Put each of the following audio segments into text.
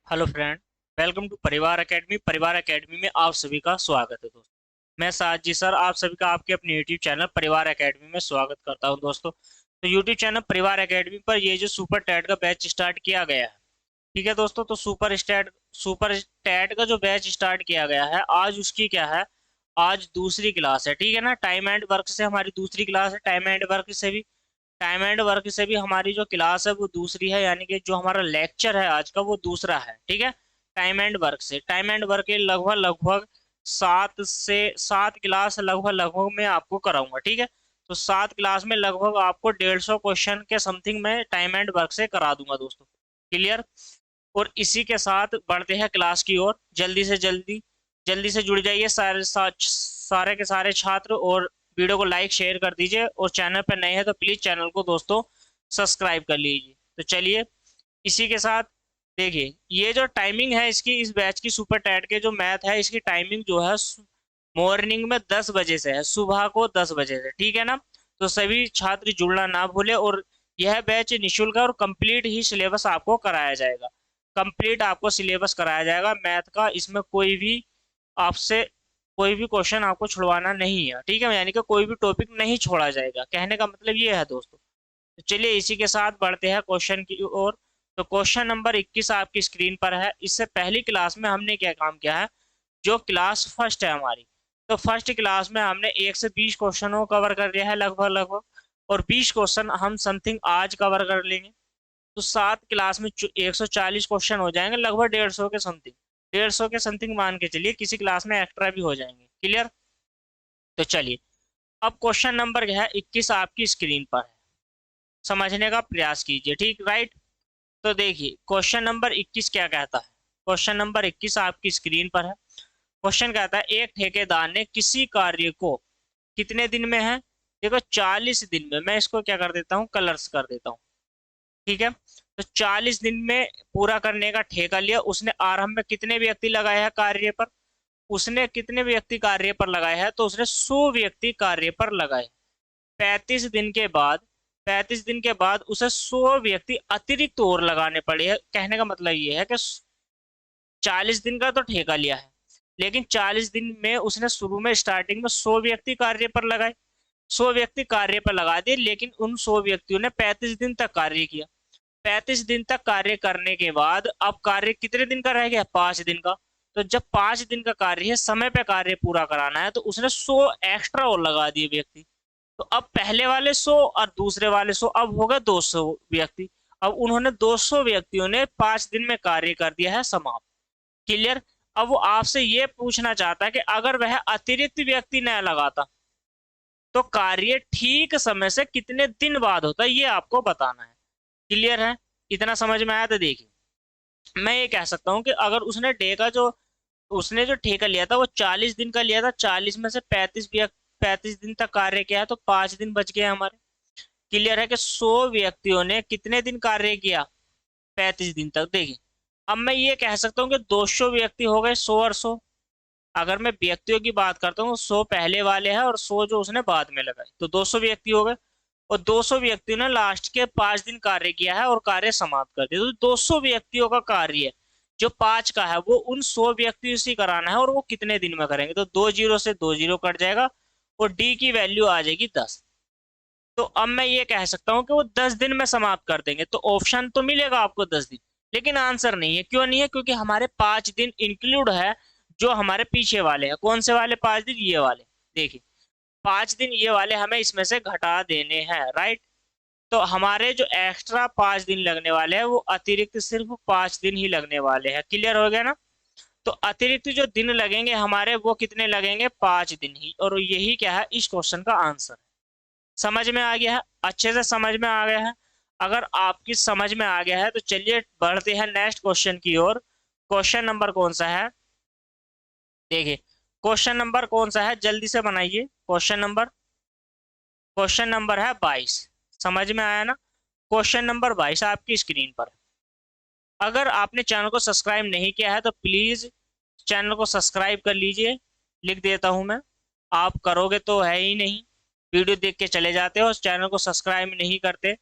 Hello friend. Welcome to परिवार academy. परिवार academy में आप सभी का स्वागत है दोस्तों। मैं साज जी सर आप सभी का आपके अपने यूट्यूब चैनल परिवार एकेडमी में स्वागत करता हूं दोस्तों। तो यूट्यूब चैनल परिवार एकेडमी पर ये जो सुपर टैट का बैच स्टार्ट किया गया है, ठीक है दोस्तों। तो सुपर टैट का जो बैच स्टार्ट किया गया है, आज उसकी क्या है, आज दूसरी क्लास है, ठीक है ना। टाइम एंड वर्क से हमारी दूसरी क्लास है। टाइम एंड वर्क से भी हमारी जो क्लास है वो दूसरी है, यानी कि जो हमारा लेक्चर है आज का वो दूसरा है, ठीक है। टाइम एंड वर्क के लगभग लगभग 7 क्लास लगभग लगभग मैं आपको कराऊंगा, ठीक है। तो 7 क्लास में लगभग आपको 150 क्वेश्चन के समथिंग मैं टाइम एंड वर्क से करा दूंगा दोस्तों। क्लियर। और इसी के साथ बढ़ते हैं क्लास की ओर। जल्दी से जुड़ जाइए सारे के सारे छात्र, और वीडियो को लाइक शेयर कर दीजिए, और चैनल पर नए हैं तो प्लीज चैनल को दोस्तों सब्सक्राइब कर लीजिए। तो चलिए इसी के साथ देखिए, ये जो टाइमिंग है इसकी, इस बैच की सुपर टैट के जो मैथ है इसकी टाइमिंग जो है मॉर्निंग में 10 बजे से है, सुबह को 10 बजे से, ठीक है ना। तो सभी छात्र जुड़ना ना भूले। और यह बैच निशुल्क है और कंप्लीट ही सिलेबस आपको कराया जाएगा। कंप्लीट आपको सिलेबस कराया जाएगा मैथ का। इसमें आपसे कोई भी क्वेश्चन आपको छुड़वाना नहीं है, ठीक है। यानी कि कोई भी टॉपिक नहीं छोड़ा जाएगा, कहने का मतलब ये है दोस्तों। तो चलिए इसी के साथ बढ़ते हैं क्वेश्चन की ओर। तो क्वेश्चन नंबर 21 आपकी स्क्रीन पर है। इससे पहली क्लास में हमने क्या काम किया है, जो क्लास फर्स्ट है हमारी, तो फर्स्ट क्लास में हमने 1 से 20 क्वेश्चनों को कवर कर लिया है लगभग लगभग। और 20 क्वेश्चन हम समथिंग आज कवर कर लेंगे। तो 7 क्लास में 140 क्वेश्चन हो जाएंगे, लगभग 150 के समथिंग मान के चलिए, किसी क्लास में एक्स्ट्रा भी हो जाएंगे। क्लियर। तो चलिए अब क्वेश्चन नंबर क्या है 21 आपकी स्क्रीन पर है, समझने का प्रयास कीजिए, ठीक राइट। तो देखिए क्वेश्चन नंबर 21 क्या कहता है। क्वेश्चन नंबर 21 आपकी स्क्रीन पर है। क्वेश्चन कहता है, एक ठेकेदार ने किसी कार्य को कितने दिन में है, देखो 40 दिन में। मैं इसको क्या कर देता हूँ, कलर्स कर देता हूँ, ठीक है। तो 40 दिन में पूरा करने का ठेका लिया उसने। आरंभ में कितने व्यक्ति लगाए हैं कार्य पर, उसने कितने व्यक्ति कार्य पर लगाए हैं, तो उसने 100 व्यक्ति कार्य पर लगाए। 35 दिन के बाद उसे 100 व्यक्ति अतिरिक्त और लगाने पड़े हैं। कहने का मतलब ये है कि 40 दिन का तो ठेका लिया है, लेकिन 40 दिन में उसने शुरू में स्टार्टिंग में 100 व्यक्ति कार्य पर लगाए। 100 व्यक्ति कार्य पर लगा दिए, लेकिन उन 100 व्यक्तियों ने 35 दिन तक कार्य किया। 35 दिन तक कार्य करने के बाद अब कार्य कितने दिन का रह गया, 5 दिन का। तो जब 5 दिन का कार्य है, समय पे कार्य पूरा कराना है, तो उसने 100 एक्स्ट्रा और लगा दिए व्यक्ति। तो अब पहले वाले 100 और दूसरे वाले 100, अब हो गए 200 व्यक्ति। अब उन्होंने 200 व्यक्तियों ने 5 दिन में कार्य कर दिया है समाप्त। क्लियर। अब वो आपसे ये पूछना चाहता है कि अगर वह अतिरिक्त व्यक्ति न लगाता तो कार्य ठीक समय से कितने दिन बाद होता, ये आपको बताना है। क्लियर है। इतना समझ में आया। तो देखिए मैं ये कह सकता हूँ कि अगर उसने जो ठेका लिया था वो 40 दिन का लिया था, 40 में से 35 दिन तक कार्य किया है, तो 5 दिन बच गए हमारे। क्लियर है कि 100 व्यक्तियों ने कितने दिन कार्य किया, 35 दिन तक। देखिए अब मैं ये कह सकता हूँ कि 200 व्यक्ति हो गए, 100 और 100। अगर मैं व्यक्तियों की बात करता हूँ, 100 पहले वाले हैं और 100 जो उसने बाद में लगाए, तो 200 व्यक्ति हो गए। और 200 व्यक्तियों ने लास्ट के 5 दिन कार्य किया है और कार्य समाप्त कर दिया। तो 200 व्यक्तियों का कार्य जो 5 का है वो उन 100 व्यक्तियों से कराना है, और वो कितने दिन में करेंगे, तो 2 जीरो से 2 जीरो कट जाएगा और डी की वैल्यू आ जाएगी 10। तो अब मैं ये कह सकता हूँ कि वो 10 दिन में समाप्त कर देंगे। तो ऑप्शन तो मिलेगा आपको 10 दिन, लेकिन आंसर नहीं है। क्यों नहीं है, क्योंकि हमारे 5 दिन इंक्लूड है जो हमारे पीछे वाले हैं। कौन से वाले 5 दिन, ये वाले। देखिए 5 दिन ये वाले हमें इसमें से घटा देने हैं, राइट। तो हमारे जो एक्स्ट्रा 5 दिन लगने वाले हैं वो अतिरिक्त सिर्फ 5 दिन ही लगने वाले हैं। क्लियर हो गया ना। तो अतिरिक्त जो दिन लगेंगे हमारे वो कितने लगेंगे, 5 दिन ही। और यही क्या है, इस क्वेश्चन का आंसर। समझ में आ गया है, अच्छे से समझ में आ गया है। अगर आपकी समझ में आ गया है तो चलिए बढ़ते हैं नेक्स्ट क्वेश्चन की ओर। क्वेश्चन नंबर कौन सा है, देखिए क्वेश्चन नंबर कौन सा है, जल्दी से बनाइए। क्वेश्चन नंबर है 22। समझ में आया ना। क्वेश्चन नंबर 22 आपकी स्क्रीन पर। अगर आपने चैनल को सब्सक्राइब नहीं किया है तो प्लीज चैनल को सब्सक्राइब कर लीजिए। लिख देता हूं मैं, आप करोगे तो है ही नहीं, वीडियो देख के चले जाते हो, चैनल को सब्सक्राइब नहीं करते।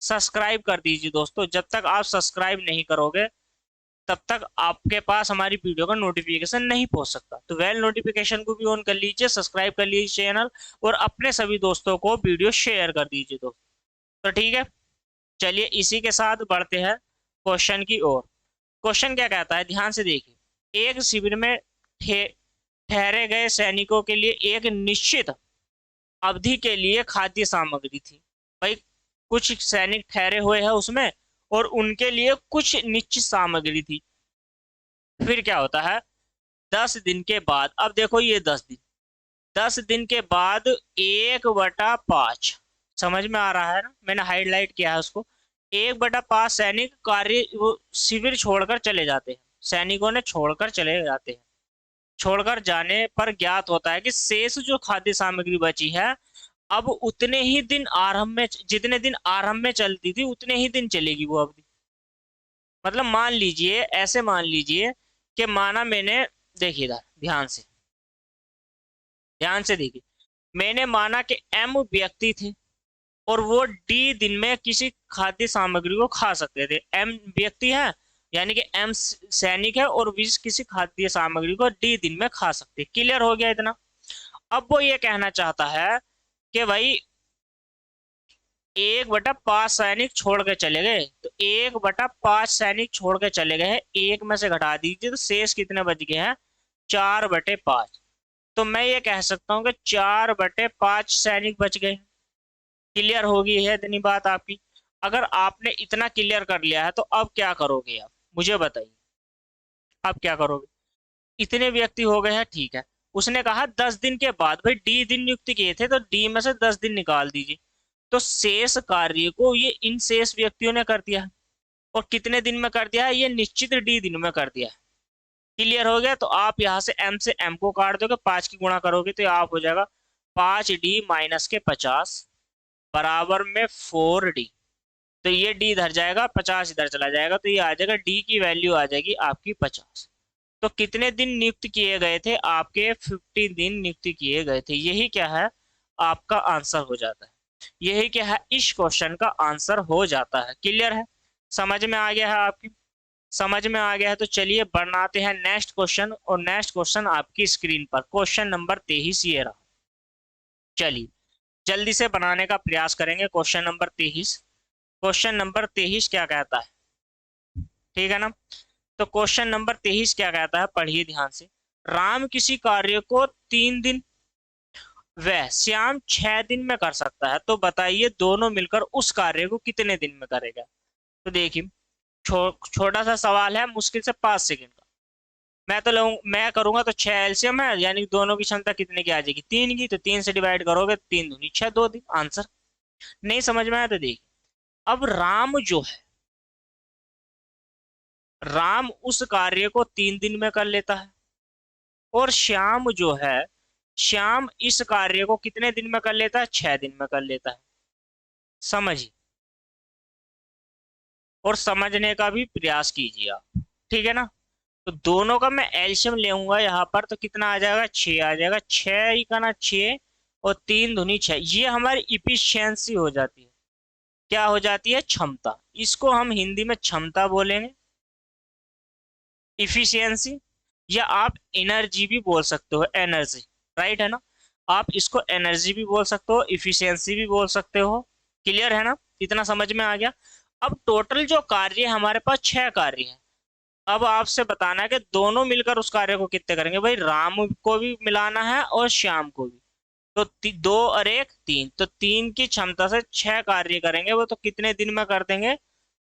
सब्सक्राइब कर दीजिए दोस्तों, जब तक आप सब्सक्राइब नहीं करोगे तब तक आपके पास हमारी वीडियो का नोटिफिकेशन नहीं पहुंच सकता। तो वेल नोटिफिकेशन को भी ऑन कर लीजिए, सब्सक्राइब कर लीजिए चैनल, और अपने सभी दोस्तों को वीडियो शेयर कर दीजिए दोस्तों। तो ठीक है, चलिए इसी के साथ बढ़ते हैं क्वेश्चन की ओर। क्वेश्चन क्या कहता है, ध्यान से देखिए। एक शिविर में ठहरे गए सैनिकों के लिए एक निश्चित अवधि के लिए खाद्य सामग्री थी। भाई कुछ सैनिक ठहरे हुए हैं उसमें, और उनके लिए कुछ निश्चित सामग्री थी। फिर क्या होता है, 10 दिन के बाद, अब देखो ये 10 दिन, 10 दिन के बाद 1/5, समझ में आ रहा है ना, मैंने हाईलाइट किया है उसको। 1/5 सैनिक कार्य वो शिविर छोड़कर चले जाते हैं, सैनिकों ने छोड़कर चले जाते हैं। छोड़कर जाने पर ज्ञात होता है कि शेष जो खाद्य सामग्री बची है, अब उतने ही दिन आरंभ में, जितने दिन आरंभ में चलती थी उतने ही दिन चलेगी वो अवधि। मतलब मान लीजिए, ऐसे मान लीजिए कि माना मैंने, देखिए इधर ध्यान से, ध्यान से देखिए, मैंने माना कि एम व्यक्ति थे, और वो डी दिन में किसी खाद्य सामग्री को खा सकते थे। एम व्यक्ति है, यानी कि एम सैनिक है, और बीस किसी खाद्य सामग्री को डी दिन में खा सकते। क्लियर हो गया इतना। अब वो ये कहना चाहता है कि भाई 1/5 सैनिक छोड़ के चले गए, तो 1/5 सैनिक छोड़ के चले गए हैं, एक में से घटा दीजिए तो शेष कितने बच गए हैं, 4/5। तो मैं ये कह सकता हूँ कि 4/5 सैनिक बच गए। क्लियर होगी है इतनी बात आपकी। अगर आपने इतना क्लियर कर लिया है तो अब क्या करोगे आप, मुझे बताइए, अब क्या करोगे। इतने व्यक्ति हो गए हैं, ठीक है। उसने कहा 10 दिन के बाद, भाई डी दिन नियुक्त किए थे तो डी में से 10 दिन निकाल दीजिए। तो शेष कार्य को ये इन शेष व्यक्तियों ने कर दिया है, और कितने दिन में कर दिया है, ये निश्चित डी दिन में कर दिया है। क्लियर हो गया। तो आप यहाँ से एम को काट दोगे, 5 की गुणा करोगे तो आप हो जाएगा 5D माइनस के 50 बराबर में 4D। तो ये डी इधर जाएगा, 50 इधर चला जाएगा, तो ये आ जाएगा डी की वैल्यू आ जाएगी आपकी 50। तो कितने दिन नियुक्त किए गए थे आपके, 50 दिन नियुक्त किए गए थे। यही क्या है, आपका आंसर हो जाता है। यही क्या है, इस क्वेश्चन का आंसर हो जाता है। क्लियर है, समझ में आ गया है आपकी, समझ में आ गया है। तो चलिए बनाते हैं नेक्स्ट क्वेश्चन, और नेक्स्ट क्वेश्चन आपकी स्क्रीन पर क्वेश्चन नंबर 23 ये रहा। चलिए जल्दी से बनाने का प्रयास करेंगे क्वेश्चन नंबर 23। क्वेश्चन नंबर 23 क्या कहता है, ठीक है ना। तो क्वेश्चन नंबर 23 क्या कहता है, पढ़िए ध्यान से। राम किसी कार्य को 3 दिन, वह श्याम 6 दिन में कर सकता है, तो बताइए दोनों मिलकर उस कार्य को कितने दिन में करेगा। तो देखिए, छोटा सा सवाल है, मुश्किल से 5 सेकंड का। मैं करूंगा तो 6 एलसीएम है, यानी कि दोनों की क्षमता कितने की आ जाएगी, 3 की। तो 3 से डिवाइड करोगे, 3 दूनी 6, 2 दिन आंसर। नहीं समझ में आया तो देखिए, अब राम जो है, राम उस कार्य को 3 दिन में कर लेता है, और श्याम जो है, श्याम इस कार्य को कितने दिन में कर लेता है, 6 दिन में कर लेता है। समझिए, और समझने का भी प्रयास कीजिए आप, ठीक है ना। तो दोनों का मैं एल्शियम लेऊंगा यहाँ पर, तो कितना आ जाएगा, 6 आ जाएगा। 6 ही का ना 6, और 3 दूनी 6, ये हमारी इफिशियंसी हो जाती है। क्या हो जाती है, क्षमता। इसको हम हिंदी में क्षमता बोलेंगे, इफिशियंसी, या आप एनर्जी भी बोल सकते हो, एनर्जी, राइट है ना। आप इसको एनर्जी भी बोल सकते हो, इफिशियंसी भी बोल सकते हो। क्लियर है ना, इतना समझ में आ गया। अब टोटल जो कार्य है हमारे पास 6 कार्य है। अब आपसे बताना है कि दोनों मिलकर उस कार्य को कितने करेंगे। भाई राम को भी मिलाना है और श्याम को भी। तो 2 और 1 3, तो 3 की क्षमता से 6 कार्य करेंगे वो, तो कितने दिन में कर देंगे,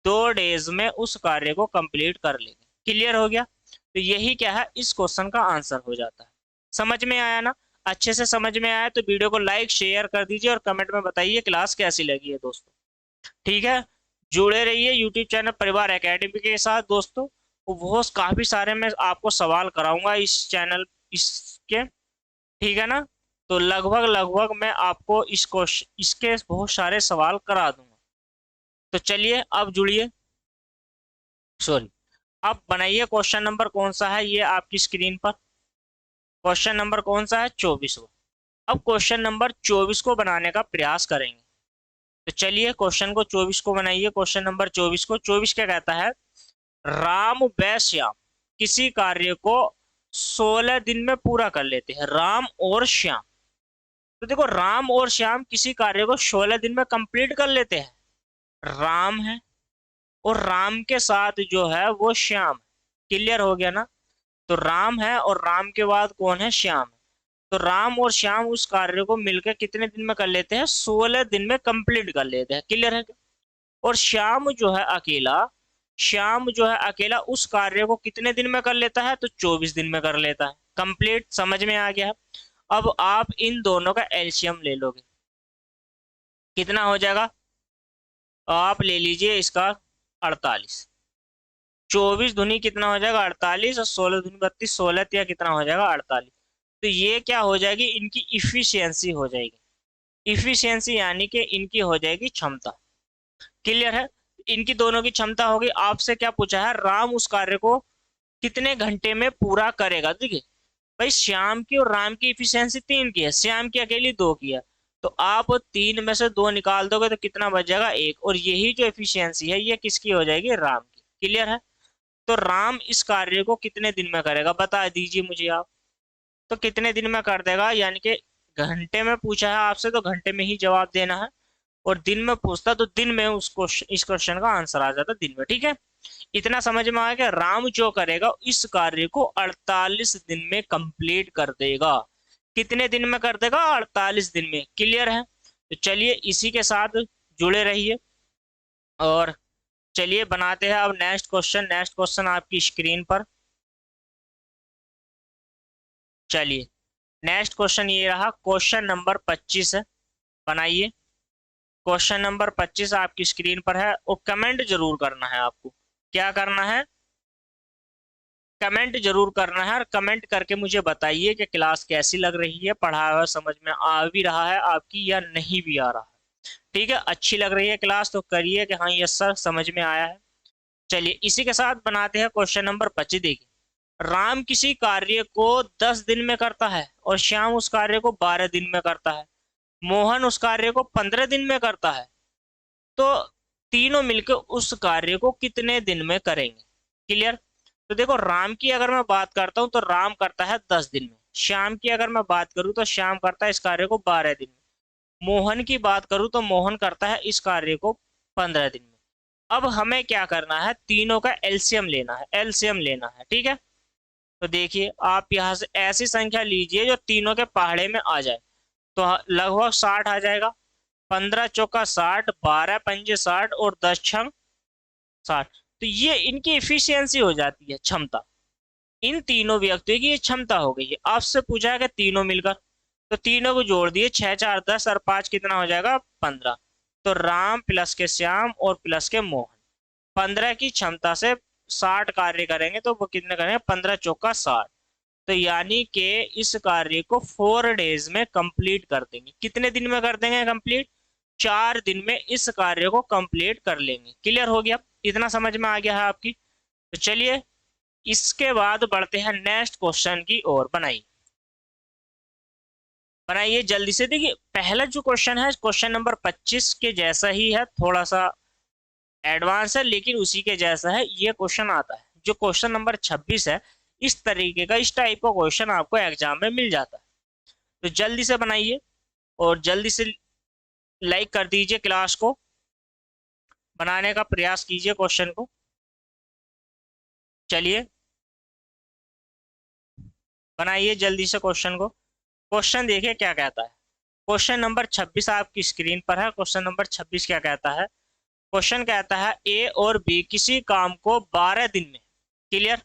2 डेज में उस कार्य को कंप्लीट कर लेंगे। क्लियर हो गया। तो यही क्या है, इस क्वेश्चन का आंसर हो जाता है। समझ में आया ना, अच्छे से समझ में आया तो वीडियो को लाइक शेयर कर दीजिए, और कमेंट में बताइए क्लास कैसी लगी है दोस्तों। ठीक है, जुड़े रहिए यूट्यूब चैनल परिवार एकेडमी के साथ दोस्तों। वो काफी सारे मैं आपको सवाल कराऊंगा इस चैनल, इसके, ठीक है ना। तो लगभग लगभग मैं आपको इसके बहुत सारे सवाल करा दूंगा। तो चलिए अब जुड़िए, सॉरी, अब बनाइए क्वेश्चन नंबर कौन सा है, ये आपकी स्क्रीन पर क्वेश्चन नंबर कौन सा है, 24वां। अब क्वेश्चन नंबर 24 को बनाने का प्रयास करेंगे। तो चलिए क्वेश्चन को 24 को बनाइए, क्वेश्चन नंबर 24 को। 24 क्या कहता है, राम व श्याम किसी कार्य को 16 दिन में पूरा कर लेते हैं। राम और श्याम, तो देखो राम और श्याम किसी कार्य को 16 दिन में कंप्लीट कर लेते हैं। राम है और राम के साथ जो है वो श्याम है। क्लियर हो गया ना? तो राम है और राम के बाद कौन है? श्याम है। तो राम और श्याम उस कार्य को मिलकर कितने दिन में कर लेते हैं? 16 दिन में कंप्लीट कर लेते हैं। क्लियर है? और श्याम जो है अकेला उस कार्य को कितने दिन में कर लेता है? तो 24 दिन में कर लेता है कंप्लीट। समझ में आ गया है? अब आप इन दोनों का एलसीएम ले लोगे, कितना हो जाएगा? आप ले लीजिए इसका 48। 24 दूनी कितना हो जाएगा? 48, और 16 दूनी 32, 16 या कितना हो जाएगा? 48। तो ये क्या हो जाएगी? इनकी इफिशियंसी हो जाएगी। इफिशियंसी यानी कि इनकी हो जाएगी क्षमता। क्लियर है? इनकी दोनों की क्षमता होगी। आपसे क्या पूछा है? राम उस कार्य को कितने घंटे में पूरा करेगा। देखिए भाई, श्याम की और राम की इफिशियंसी 3 की है, श्याम की अकेली 2 की है। तो आप 3 में से 2 निकाल दोगे तो कितना बच जाएगा? 1। और यही जो इफिशियंसी है ये किसकी हो जाएगी? राम की। क्लियर है? तो राम इस कार्य को कितने दिन में करेगा? बता दीजिए मुझे आप। तो कितने दिन में कर देगा? यानी कि घंटे में पूछा है आपसे तो घंटे में ही जवाब देना है, और दिन में पूछता तो दिन में उसको इस क्वेश्चन का आंसर आ जाता दिन में। ठीक है? इतना समझ में आ गया? राम जो करेगा इस कार्य को 48 दिन में कंप्लीट कर देगा। कितने दिन में कर देगा? 48 दिन में। क्लियर है? तो चलिए इसी के साथ जुड़े रहिए, और चलिए बनाते हैं अब नेक्स्ट क्वेश्चन। नेक्स्ट क्वेश्चन आपकी स्क्रीन पर। चलिए नेक्स्ट क्वेश्चन ये रहा, क्वेश्चन नंबर 25 है। बनाइए। क्वेश्चन नंबर 25 आपकी स्क्रीन पर है, और कमेंट जरूर करना है आपको। क्या करना है? कमेंट जरूर करना है, और कमेंट करके मुझे बताइए कि क्लास कैसी लग रही है, पढ़ाया हुआ समझ में आ भी रहा है आपकी या नहीं भी आ रहा है। ठीक है? अच्छी लग रही है क्लास तो करिए कि हाँ यस सर समझ में आया है। चलिए इसी के साथ बनाते हैं क्वेश्चन नंबर 25। देखिए, राम किसी कार्य को 10 दिन में करता है और श्याम उस कार्य को 12 दिन में करता है। मोहन उस कार्य को 15 दिन में करता है। तो तीनों मिलकर उस कार्य को कितने दिन में करेंगे? क्लियर? तो देखो राम की अगर मैं बात करता हूं तो राम करता है 10 दिन में। श्याम की अगर मैं बात करूं तो श्याम करता है इस कार्य को 12 दिन में। मोहन की बात करूं तो मोहन करता है इस कार्य को 15 दिन में। अब हमें क्या करना है? तीनों का एलसीएम लेना है। एलसीएम लेना है। ठीक है? तो देखिए आप यहाँ से ऐसी संख्या लीजिए जो तीनों के पहाड़े में आ जाए। तो लगभग 60 आ जाएगा। 15 चौका 60, 12 पंजे 60, और 10 छंग 60। तो ये इनकी इफिशियंसी हो जाती है, क्षमता। इन तीनों व्यक्तियों की ये क्षमता हो गई है। आपसे पूछा है कि तीनों मिलकर, तो तीनों को जोड़ दिए, 6 4 10 और 5 कितना हो जाएगा? 15। तो राम प्लस के श्याम और प्लस के मोहन 15 की क्षमता से 60 कार्य करेंगे। तो वो कितने करेंगे? 15 चौका 60। तो यानी कि इस कार्य को 4 डेज में कंप्लीट कर देंगे। कितने दिन में कर देंगे कंप्लीट? 4 दिन में इस कार्य को कंप्लीट कर लेंगे। क्लियर हो गया? इतना समझ में आ गया है आपकी? तो चलिए इसके बाद बढ़ते हैं नेक्स्ट क्वेश्चन की ओर। बनाइए। बनाइए जल्दी से। देखिए पहला जो क्वेश्चन है क्वेश्चन नंबर 25 के जैसा ही है, थोड़ा सा एडवांस है लेकिन उसी के जैसा है। ये क्वेश्चन आता है जो क्वेश्चन नंबर 26 है, इस तरीके का, इस टाइप का क्वेश्चन आपको एग्जाम में मिल जाता है। तो जल्दी से बनाइए और जल्दी से लाइक कर दीजिए क्लास को, बनाने का प्रयास कीजिए क्वेश्चन को। चलिए बनाइए जल्दी से क्वेश्चन को। क्वेश्चन देखिए क्या कहता है। क्वेश्चन नंबर 26 आपकी स्क्रीन पर है। क्वेश्चन नंबर 26 क्या कहता है? क्वेश्चन कहता है ए और बी किसी काम को 12 दिन में। क्लियर?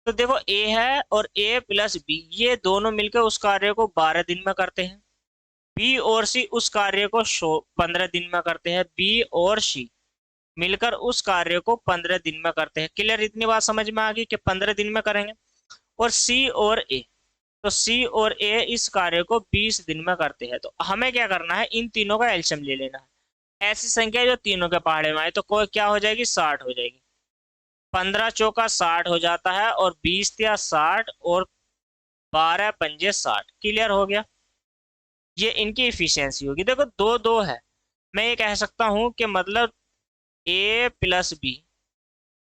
तो देखो ए है और ए प्लस बी ये दोनों मिलकर उस कार्य को 12 दिन में करते हैं। बी और सी उस कार्य को 15 दिन में करते हैं। बी और सी मिलकर उस कार्य को 15 दिन में करते हैं। क्लियर? इतनी बात समझ में आ गई कि 15 दिन में करेंगे। और सी और ए, तो सी और ए इस कार्य को 20 दिन में करते हैं। तो हमें क्या करना है? इन तीनों का एलसीएम ले लेना है। ऐसी संख्या जो तीनों के पहाड़े में आए तो कोई क्या हो जाएगी? 60 हो जाएगी। 15 चौका 60 हो जाता है, और 20 या 60, और 12 पंजे 60। क्लियर हो गया? ये इनकी इफिशियंसी होगी। देखो दो दो है, मैं ये कह सकता हूं कि मतलब A plus B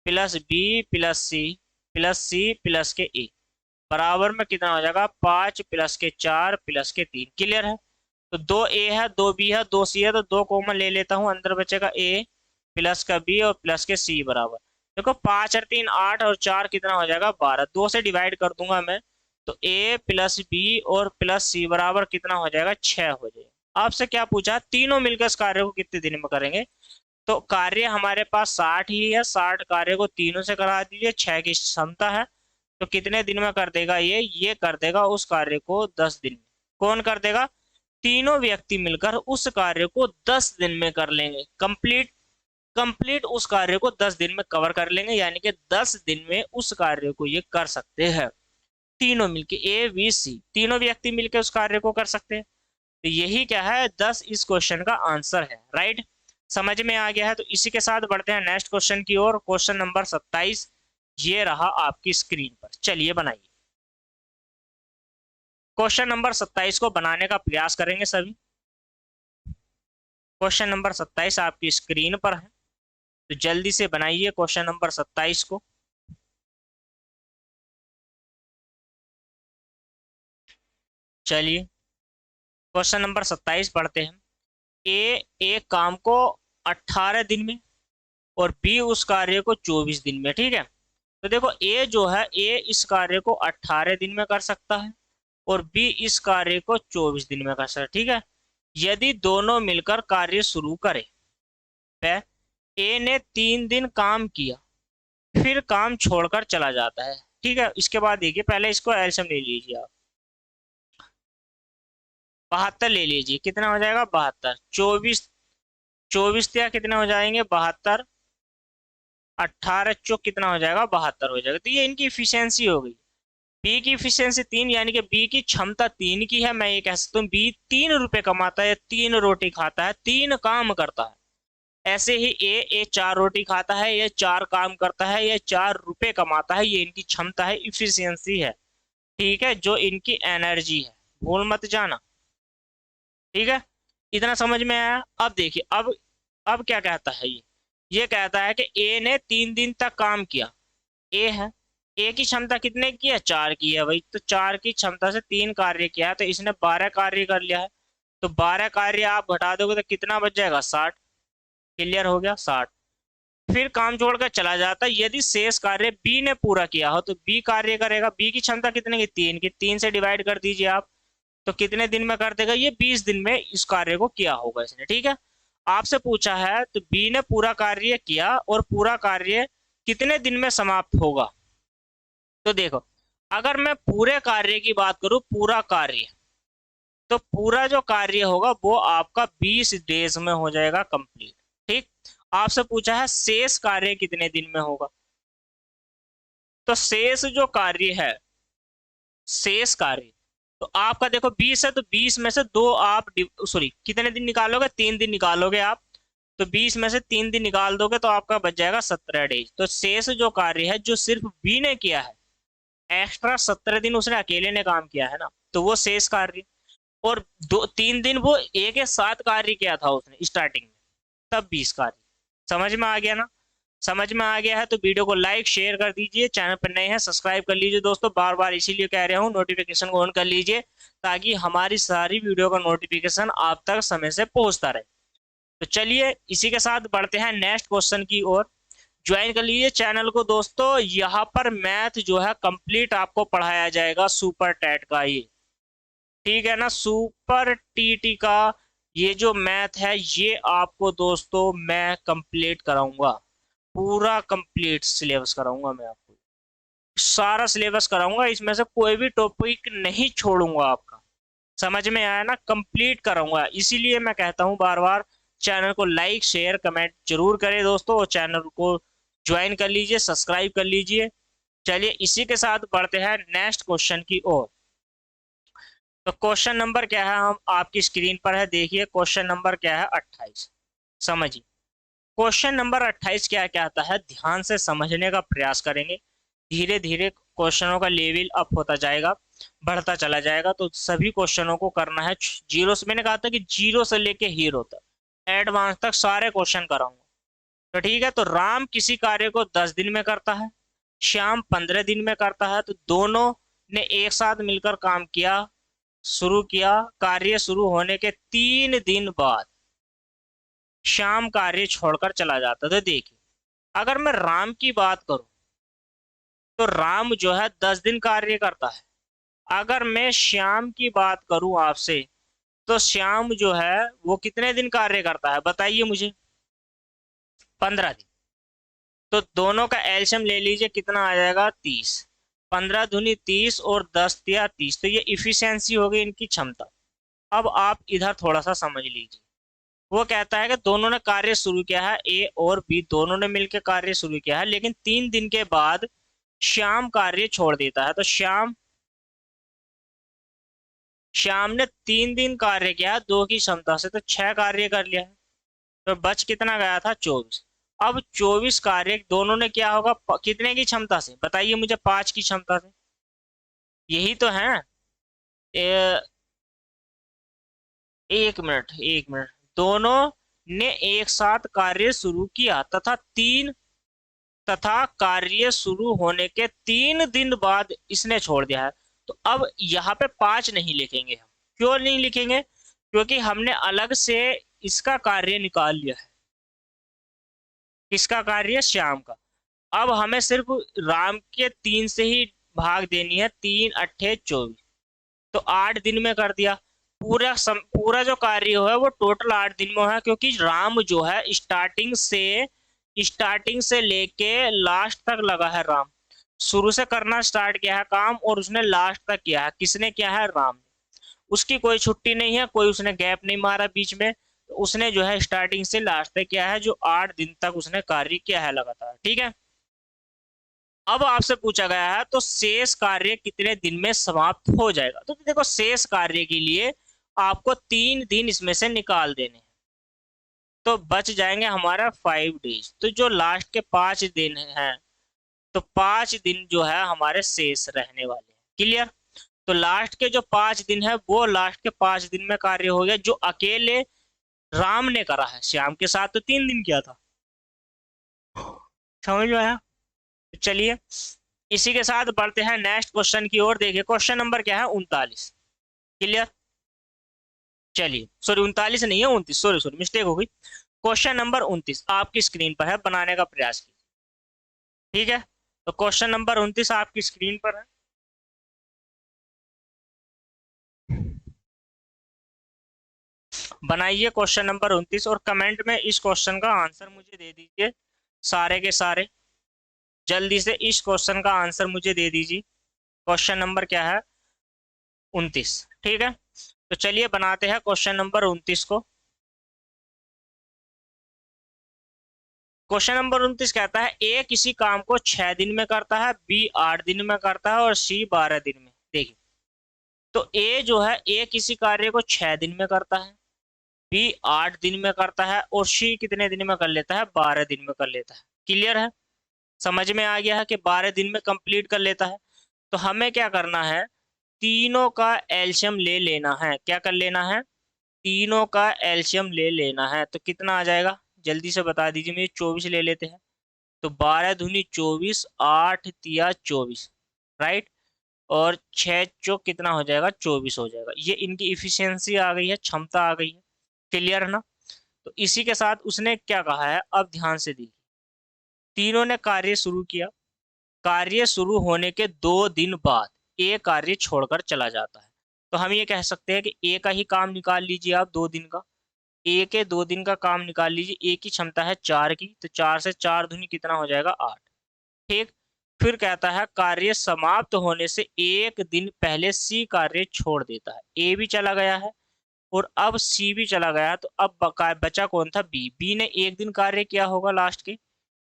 plus B plus C plus C plus के ए बराबर में कितना हो जाएगा, 5 प्लस के 4 प्लस के 3। क्लियर है? तो दो ए है, दो बी है, दो सी है, तो दो कॉमन ले लेता हूँ, अंदर बचेगा ए प्लस का बी और प्लस के सी बराबर। देखो 5 और 3 8 और 4 कितना हो जाएगा, 12। दो से डिवाइड कर दूंगा मैं, तो ए प्लस बी और प्लस सी बराबर कितना हो जाएगा, 6 हो जाएगा। आपसे क्या पूछा, तीनों मिलकर इस कार्य को कितने दिन में करेंगे? तो कार्य हमारे पास 60 ही है, 60 कार्य को तीनों से करा दीजिए, 6 की क्षमता है, तो कितने दिन में कर देगा ये कर देगा उस कार्य को 10 दिन में। कौन कर देगा? तीनों व्यक्ति मिलकर उस कार्य को 10 दिन में कर लेंगे, कंप्लीट। कंप्लीट उस कार्य को 10 दिन में कवर कर लेंगे, यानी कि 10 दिन में उस कार्य को ये कर सकते हैं। तीनों मिलके ए बी सी, तीनों व्यक्ति मिलकर उस कार्य को कर सकते हैं। तो यही क्या है, 10 इस क्वेश्चन का आंसर है। राइट, समझ में आ गया है? तो इसी के साथ बढ़ते हैं नेक्स्ट क्वेश्चन की ओर। क्वेश्चन नंबर 27 ये रहा आपकी स्क्रीन पर, चलिए बनाइए। क्वेश्चन नंबर 27 को बनाने का प्रयास करेंगे सभी। क्वेश्चन नंबर 27 आपकी स्क्रीन पर है, तो जल्दी से बनाइए क्वेश्चन नंबर 27 को। चलिए क्वेश्चन नंबर 27 पढ़ते हैं। ए एक काम को 18 दिन में और बी उस कार्य को 24 दिन में। ठीक है, तो देखो ए जो है, ए इस कार्य को 18 दिन में कर सकता है और बी इस कार्य को 24 दिन में कर सकता है। ठीक है, यदि दोनों मिलकर कार्य शुरू करें, ए ने 3 दिन काम किया फिर काम छोड़कर चला जाता है। ठीक है, इसके बाद देखिए, पहले इसको एलसीएम ले लीजिए आप, 72 ले लीजिए, कितना हो जाएगा 72। 24 24 या कितने हो जाएंगे 72, 18 चौक कितना हो जाएगा 72 हो जाएगा। तो ये इनकी इफिशियंसी हो गई। बी की इफिशियंसी 3, यानी कि बी की क्षमता 3 की है। मैं ये कह सकता हूँ बी 3 रुपए कमाता है, 3 रोटी खाता है, 3 काम करता है। ऐसे ही ए 4 रोटी खाता है, ये 4 काम करता है, ये 4 रुपए कमाता है। ये इनकी क्षमता है, इफिशियंसी है। ठीक है, जो इनकी एनर्जी है, भूल मत जाना। ठीक है, इतना समझ में आया? अब देखिए, अब क्या कहता है ये कहता है कि ए ने 3 दिन तक काम किया। ए है, ए की क्षमता कितने की है, 4 की है भाई। तो 4 की क्षमता से 3 कार्य किया है, तो इसने 12 कार्य कर लिया है। तो 12 कार्य आप घटा दोगे तो कितना बच जाएगा, 60। क्लियर हो गया, 60। फिर काम छोड़कर चला जाता है। यदि शेष कार्य बी ने पूरा किया हो तो बी कार्य करेगा। बी की क्षमता कितने की, 3 की, 3 से डिवाइड कर दीजिए आप, तो कितने दिन में कर देगा, ये 20 दिन में इस कार्य को किया होगा इसने। ठीक है, आपसे पूछा है तो बी ने पूरा कार्य किया और पूरा कार्य कितने दिन में समाप्त होगा। तो देखो, अगर मैं पूरे कार्य की बात करूं, पूरा कार्य, तो पूरा जो कार्य होगा वो आपका 20 डेज में हो जाएगा कंप्लीट। ठीक, आपसे पूछा है शेष कार्य कितने दिन में होगा। तो शेष जो कार्य है, शेष कार्य, तो आपका देखो 20 है, तो 20 में से दो आप सॉरी कितने दिन निकालोगे, 3 दिन निकालोगे आप। तो 20 में से 3 दिन निकाल दोगे तो आपका बच जाएगा 17 डेज। तो शेष जो कार्य है जो सिर्फ बी ने किया है, एक्स्ट्रा 17 दिन उसने अकेले ने काम किया है ना, तो वो शेष कार्य। और 3 दिन वो एक के साथ कार्य किया था उसने स्टार्टिंग में, तब 20 कार्य। समझ में आ गया ना? समझ में आ गया है तो वीडियो को लाइक शेयर कर दीजिए। चैनल पर नए हैं सब्सक्राइब कर लीजिए दोस्तों। बार बार इसीलिए कह रहा हूँ, नोटिफिकेशन को ऑन कर लीजिए ताकि हमारी सारी वीडियो का नोटिफिकेशन आप तक समय से पहुंचता रहे। तो चलिए इसी के साथ बढ़ते हैं नेक्स्ट क्वेश्चन की ओर। ज्वाइन कर लीजिए चैनल को दोस्तों। यहाँ पर मैथ जो है कंप्लीट आपको पढ़ाया जाएगा, सुपर टेट का ये। ठीक है ना, सुपर टीटी का ये जो मैथ है ये आपको दोस्तों मैं कंप्लीट कराऊंगा। पूरा कंप्लीट सिलेबस कराऊंगा मैं आपको, सारा सिलेबस कराऊंगा, इसमें से कोई भी टॉपिक नहीं छोड़ूंगा आपका। समझ में आया ना? कंप्लीट कराऊंगा। इसीलिए मैं कहता हूँ बार बार, चैनल को लाइक शेयर कमेंट जरूर करें दोस्तों, और चैनल को ज्वाइन कर लीजिए, सब्सक्राइब कर लीजिए। चलिए इसी के साथ बढ़ते हैं नेक्स्ट क्वेश्चन की ओर। तो क्वेश्चन नंबर क्या है, हम आपकी स्क्रीन पर है, देखिए क्वेश्चन नंबर क्या है, 28। समझिए क्वेश्चन नंबर 28 क्या कहता है, ध्यान से समझने का प्रयास करेंगे। धीरे धीरे क्वेश्चनों का लेवल अप होता जाएगा, बढ़ता चला जाएगा। तो सभी क्वेश्चनों को करना है जीरो से। मैंने कहा था कि जीरो से लेके हीरो तक, एडवांस तक सारे क्वेश्चन कराऊंगा। तो ठीक है, तो राम किसी कार्य को 10 दिन में करता है, श्याम 15 दिन में करता है। तो दोनों ने एक साथ मिलकर काम किया, शुरू किया। कार्य शुरू होने के 3 दिन बाद श्याम कार्य छोड़कर चला जाता। तो देखिए, अगर मैं राम की बात करूं तो राम जो है 10 दिन कार्य करता है। अगर मैं श्याम की बात करूं आपसे, तो श्याम जो है वो कितने दिन कार्य करता है बताइए मुझे? 15 दिन। तो दोनों का एलसीएम ले लीजिए, कितना आ जाएगा? 30। 15 दूनी 30 और 10 तिया 30। तो ये इफिशियंसी हो गई इनकी क्षमता। अब आप इधर थोड़ा सा समझ लीजिए। वो कहता है कि दोनों ने कार्य शुरू किया है, ए और बी दोनों ने मिलकर कार्य शुरू किया है, लेकिन 3 दिन के बाद श्याम कार्य छोड़ देता है। तो श्याम ने 3 दिन कार्य किया दो की क्षमता से, तो 6 कार्य कर लिया है। तो बच कितना गया था? 24। अब 24 कार्य दोनों ने किया होगा कितने की क्षमता से बताइए मुझे? 5 की क्षमता से। यही तो है। ए, एक मिनट, एक मिनट। दोनों ने एक साथ कार्य शुरू किया तथा कार्य शुरू होने के 3 दिन बाद इसने छोड़ दिया है। तो अब यहाँ पे 5 नहीं लिखेंगे हम। क्यों नहीं लिखेंगे? क्योंकि हमने अलग से इसका कार्य निकाल लिया है। किसका कार्य? श्याम का। अब हमें सिर्फ राम के 3 से ही भाग देनी है। 3 × 8 = 24। तो 8 दिन में कर दिया। पूरा जो कार्य है वो टोटल 8 दिन में है, क्योंकि राम जो है स्टार्टिंग से लेके लास्ट तक लगा है। राम शुरू से करना स्टार्ट किया है काम, और उसने लास्ट तक किया है। किसने किया है? राम ने। उसकी कोई छुट्टी नहीं है, कोई उसने गैप नहीं मारा बीच में। तो उसने जो है स्टार्टिंग से लास्ट तक किया है, जो 8 दिन तक उसने कार्य किया है लगातार। ठीक है। अब आपसे पूछा गया है तो शेष कार्य कितने दिन में समाप्त हो जाएगा? तो देखो, शेष कार्य के लिए आपको 3 दिन इसमें से निकाल देने हैं। तो बच जाएंगे हमारा 5 डेज। तो जो लास्ट के 5 दिन हैं, तो 5 दिन जो है हमारे शेष रहने वाले हैं। क्लियर? तो लास्ट के जो 5 दिन है वो लास्ट के 5 दिन में कार्य हो गया, जो अकेले राम ने करा है। श्याम के साथ तो 3 दिन किया था। समझ में आया? तो चलिए, इसी के साथ बढ़ते हैं नेक्स्ट क्वेश्चन की ओर। देखिए, क्वेश्चन नंबर क्या है? 39। क्लियर? चलिए, सॉरी 39 नहीं है, 29। सॉरी सॉरी, मिस्टेक हो गई। क्वेश्चन नंबर 29 आपकी स्क्रीन पर है, बनाने का प्रयास कीजिए। ठीक है, तो क्वेश्चन नंबर 29 आपकी स्क्रीन पर है। बनाइए क्वेश्चन नंबर 29 और कमेंट में इस क्वेश्चन का आंसर मुझे दे दीजिए। सारे के सारे जल्दी से इस क्वेश्चन का आंसर मुझे दे दीजिए। क्वेश्चन नंबर क्या है? 29। ठीक है, तो चलिए बनाते हैं क्वेश्चन नंबर 29 को। क्वेश्चन नंबर 29 कहता है ए किसी काम को 6 दिन में करता है, बी 8 दिन में करता है और सी 12 दिन में। देखिए, तो ए जो है, ए किसी कार्य को 6 दिन में करता है, बी 8 दिन में करता है और सी कितने दिन में कर लेता है? 12 दिन में कर लेता है। क्लियर है? समझ में आ गया है कि 12 दिन में कंप्लीट कर लेता है। तो हमें क्या करना है? तीनों का एलसीएम ले लेना है। क्या कर लेना है? तीनों का एलसीएम ले लेना है। तो कितना आ जाएगा जल्दी से बता दीजिए मुझे? 24 ले लेते हैं। तो 12 दूनी 24, 8 तिया 24। राइट? और 6 चौक कितना हो जाएगा? 24 हो जाएगा। ये इनकी इफिशियंसी आ गई है, क्षमता आ गई है। क्लियर है ना? तो इसी के साथ उसने क्या कहा है, अब ध्यान से देखिए। तीनों ने कार्य शुरू किया। कार्य शुरू होने के 2 दिन बाद ए कार्य छोड़कर चला जाता है। तो हम ये कह सकते हैं कि ए का ही काम निकाल लीजिए आप 2 दिन का। ए के 2 दिन का काम निकाल लीजिए। ए की क्षमता है 4 की, तो 4 से 4 दूनी कितना हो जाएगा? 8। ठीक। फिर कहता है कार्य समाप्त होने से 1 दिन पहले सी कार्य छोड़ देता है। ए भी चला गया है और अब सी भी चला गया है, तो अब बचा कौन था? बी। बी ने 1 दिन कार्य किया होगा लास्ट के।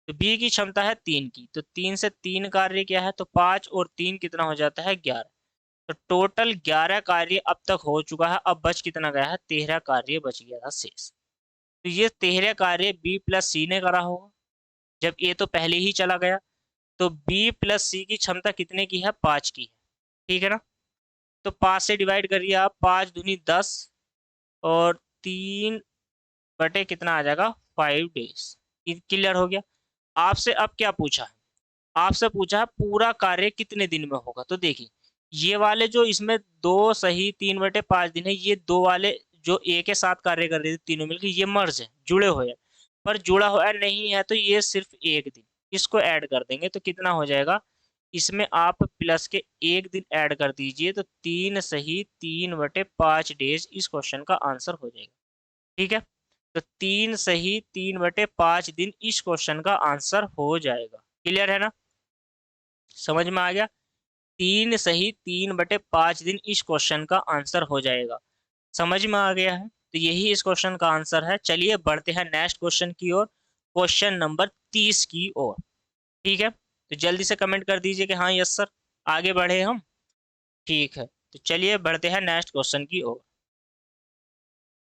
तो बी की क्षमता है 3 की, तो 3 से 3 कार्य किया है, तो 5 और 3 कितना हो जाता है? 11। तो टोटल 11 कार्य अब तक हो चुका है। अब बच कितना गया है? 13 कार्य बच गया था शेष। तो ये 13 कार्य बी प्लस सी ने करा होगा, जब ए तो पहले ही चला गया। तो बी प्लस सी की क्षमता कितने की है? 5 की है। ठीक है ना? तो 5 से डिवाइड करिए आप। 5 दूनी 10 और 3 बटे कितना आ जाएगा? 5 डेज। क्लियर हो गया। आपसे अब क्या पूछा है, आपसे पूछा है पूरा कार्य कितने दिन में होगा। तो देखिए ये वाले जो इसमें 2 सही 3/5 दिन है, ये दो वाले जो एक के साथ कार्य कर रहे थे तीनों मिलकर, ये मर्ज है, जुड़े हुए हैं। पर जुड़ा हुआ नहीं है तो ये सिर्फ एक दिन, इसको ऐड कर देंगे तो कितना हो जाएगा, इसमें आप प्लस के एक दिन ऐड कर दीजिए तो 3 सही 3/5 डेज इस क्वेश्चन का आंसर हो जाएगा। ठीक है, तो 3 सही 3/5 दिन इस क्वेश्चन का आंसर हो जाएगा। क्लियर है ना, समझ में आ गया। 3 सही 3/5 दिन इस क्वेश्चन का आंसर हो जाएगा। समझ में आ गया है, तो यही इस क्वेश्चन का आंसर है। चलिए बढ़ते हैं नेक्स्ट क्वेश्चन की ओर, क्वेश्चन नंबर 30 की ओर। ठीक है, तो जल्दी से कमेंट कर दीजिए कि हाँ यस सर, आगे बढ़े हम। ठीक है, तो चलिए बढ़ते हैं नेक्स्ट क्वेश्चन की ओर।